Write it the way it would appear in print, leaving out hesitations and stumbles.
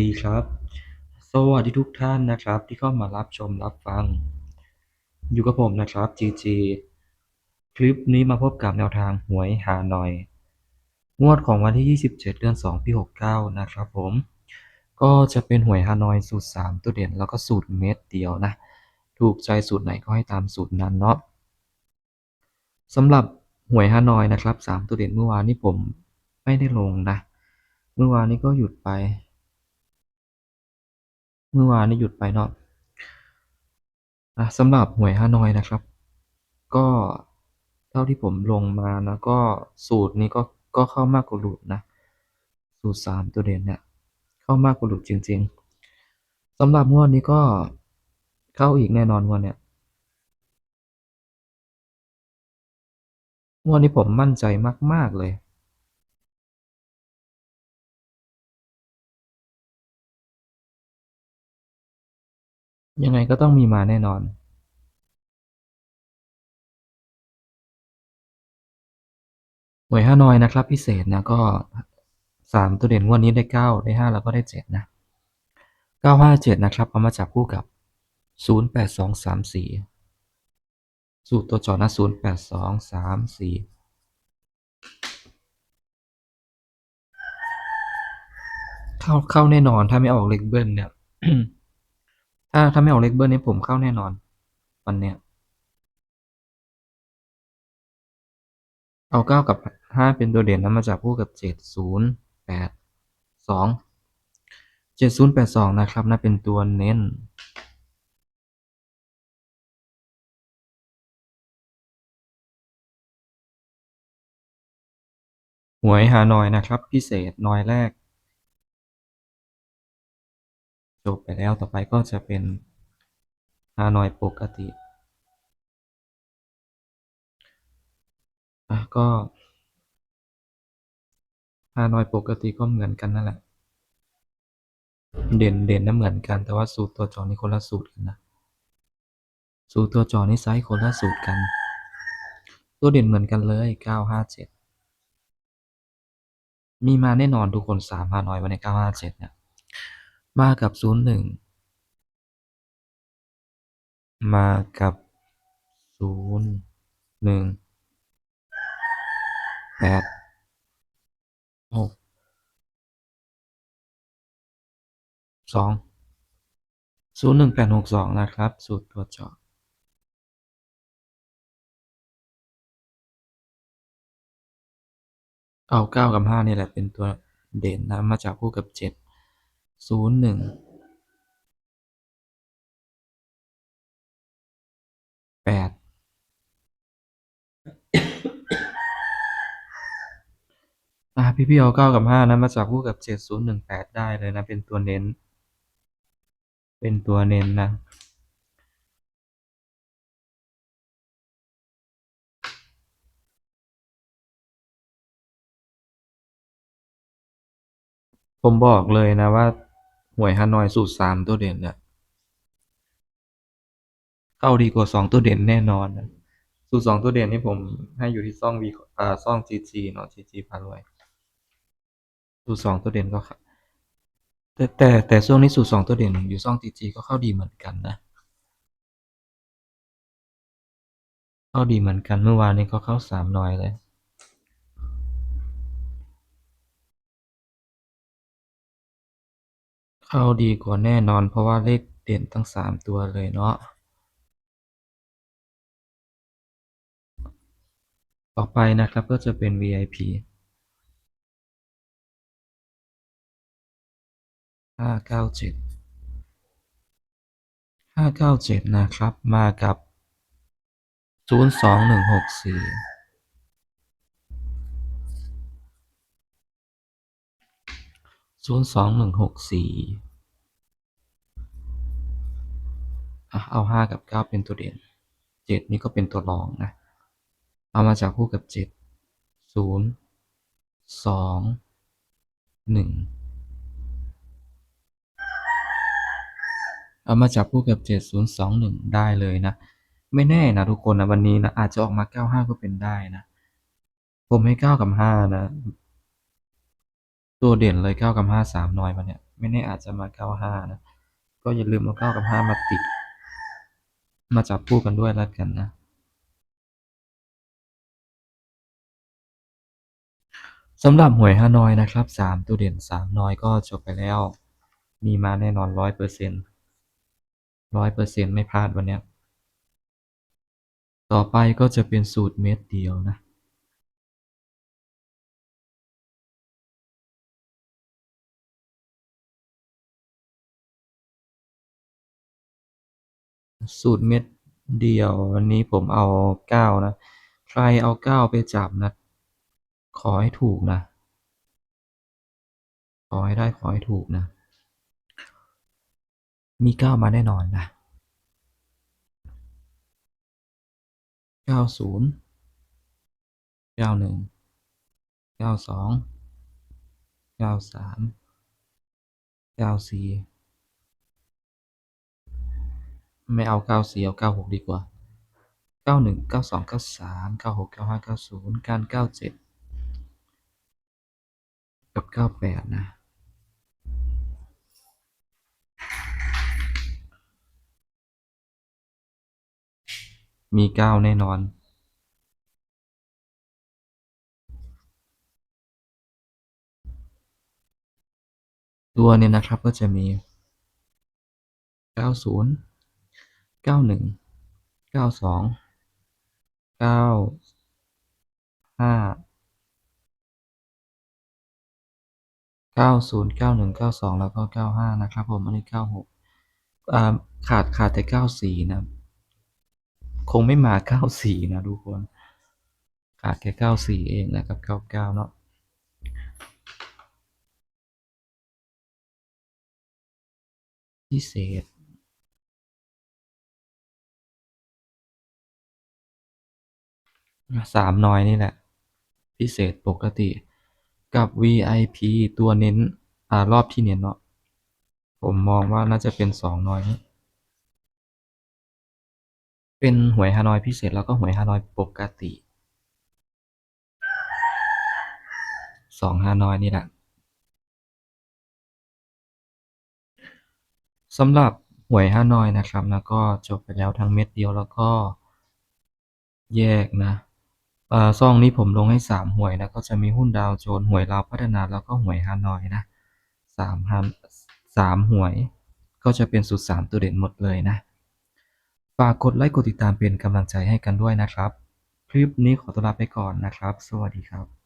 ดีครับสวัสดีทุกท่านนะครับที่เข้ามารับชมรับฟังอยู่กับผมนะครับ GG คลิปนี้มาพบกับแนวทางหวยฮานอยงวดของวันที่27เดือน2ปี69นะครับผมก็จะเป็นหวยฮานอยสูตร3ตัวเด่นแล้วก็สูตรเม็ดเดียวนะถูกใจสูตรไหนก็ให้ตามสูตรนั้นเนาะสำหรับหวยฮานอยนะครับ3ตัวเด่นเมื่อวานนี้ผมไม่ได้ลงนะเมื่อวานนี้ก็หยุดไปเมื่อวานนี้หยุดไปเนาะ สำหรับหวยฮานอยนะครับก็เท่าที่ผมลงมานะก็สูตรนี้ก็เข้ามากกว่าหลุดนะสูตร3ตัวเด่นเนี่ยเข้ามากกว่าหลุดจริงๆสำหรับงวดนี้ก็เข้าอีกแน่นอนงวดเนี่ยงวดนี้ผมมั่นใจมากๆเลยยังไงก็ต้องมีมาแน่นอนหวยฮานอยนะครับพิเศษนะก็3ตัวเด่นงวดนี้ได้9ได้5แล้วก็ได้7นะ957นะครับเอามาจับคู่กับ08234สูตรตัวเจาะนะ08234 เข้าแน่นอนถ้าไม่ออกเลขเบิ้ลเนี่ยถ้าไม่ออกเลขเบิ้ลนี่ผมเข้าแน่นอนวันเนี้ยเอา9กับ5เป็นตัวเด่นแล้วมาจับคู่กับ7082 7082นะครับนะเป็นตัวเน้นหวยฮานอยนะครับพิเศษนอยแรกจบไปแล้วต่อไปก็จะเป็นฮานอยปกติก็ฮานอยปกติก็เหมือนกันนั่นแหละเด่นนะเหมือนกันแต่ว่าสูตรตัวจอนี่คนละสูตรกันนะสูตรตัวจอนี่ไซส์คนละสูตรกันตัวเด่นเหมือนกันเลย957 มีมาแน่นอนทุกคน3ฮานอยวันใน957เนี่ยมากับ01มากับ01 8 6 2 01862นะครับสูตรตัวเจาะเอา9กับ5นี่แหละเป็นตัวเด่นนะมาจับคู่กับ7 01 8พี่ๆเอา9กับ5นะมาจับคู่กับ7018ได้เลยนะเป็นตัวเน้นนะผมบอกเลยนะว่าหวยฮานอยสูตร3ตัวเด่นเนี่ย เข้าดีกว่า2ตัวเด่นแน่นอนนะสูตร2ตัวเด่นนี่ผมให้อยู่ที่ช่อง GG เนาะ GG พารวยสูตร2ตัวเด่นก็แต่ช่วงนี้สูตร2ตัวเด่นอยู่ช่อง GG ก็เข้าดีเหมือนกันนะเข้าดีเหมือนกันเมื่อวานนี้ก็เข้า3หน่อยเลยเข้าดีกว่าแน่นอนเพราะว่าเลขเด่นตั้ง3ตัวเลยเนาะต่อไปนะครับก็จะเป็น VIP 597นะครับมากับ02164 02164เอา5กับ9เป็นตัวเด่น7นี่ก็เป็นตัวรองนะเอามาจับคู่กับ7 021เอามาจับคู่กับ7021ได้เลยนะไม่แน่นะทุกคนนะวันนี้นะอาจจะออกมา95ก็เป็นได้นะผมให้9กับ5นะตัวเด่นเลย9กับ5 3หน่อยวันเนี้ย ไม่แน่อาจจะมา95นะก็อย่าลืมเอา9กับ5มาติดมาจับคู่กันด้วยแล้วกันนะสำหรับหวยฮานอยนะครับ3ตัวเด่น3น้อยก็จบไปแล้วมีมาแน่นอน100%100%ไม่พลาดวันเนี้ยต่อไปก็จะเป็นสูตรเม็ดเดียวนะสูตรเม็ดเดียววันนี้ผมเอา9นะใครเอา9ไปจับนะขอให้ถูกนะขอให้ได้ขอให้ถูกนะมี9มาแน่นอนนะ90 91 92 93 94ไม่เอา94เอา96ดีกว่า91 92 93 96 95 90การ97กับ98นะมี9แน่นอนตัวเนี่ยนะครับก็จะมี90 91 92 95 90 91 92แล้วก็95นะครับผมอันนี้96อ่าขาดแต่94นะคงไม่มา94นะทุกคนขาดแค่94เองนะครับ99เนาะพิเศษ3น้อยนี่แหละพิเศษปกติกับ VIP ตัวเน้นรอบที่เน้นเนาะผมมองว่าน่าจะเป็น2น้อยนี้เป็นหวยฮานอยพิเศษแล้วก็หวยฮานอยปกติ2ฮานอยนี่แหละสำหรับหวยฮานอยนะครับแล้วก็จบไปแล้วทั้งเม็ดเดียวแล้วก็แยกนะซองนี้ผมลงให้3หวยนะก็จะมีหุ้นดาวโจนส์หวยลาวพัฒนาแล้วก็หวยฮานอยนะ3ฮัน3หวยก็จะเป็นสูตร3ตัวเด่นหมดเลยนะฝากกดไลค์กดติดตามเป็นกำลังใจให้กันด้วยนะครับคลิปนี้ขอตัวลาไปก่อนนะครับสวัสดีครับ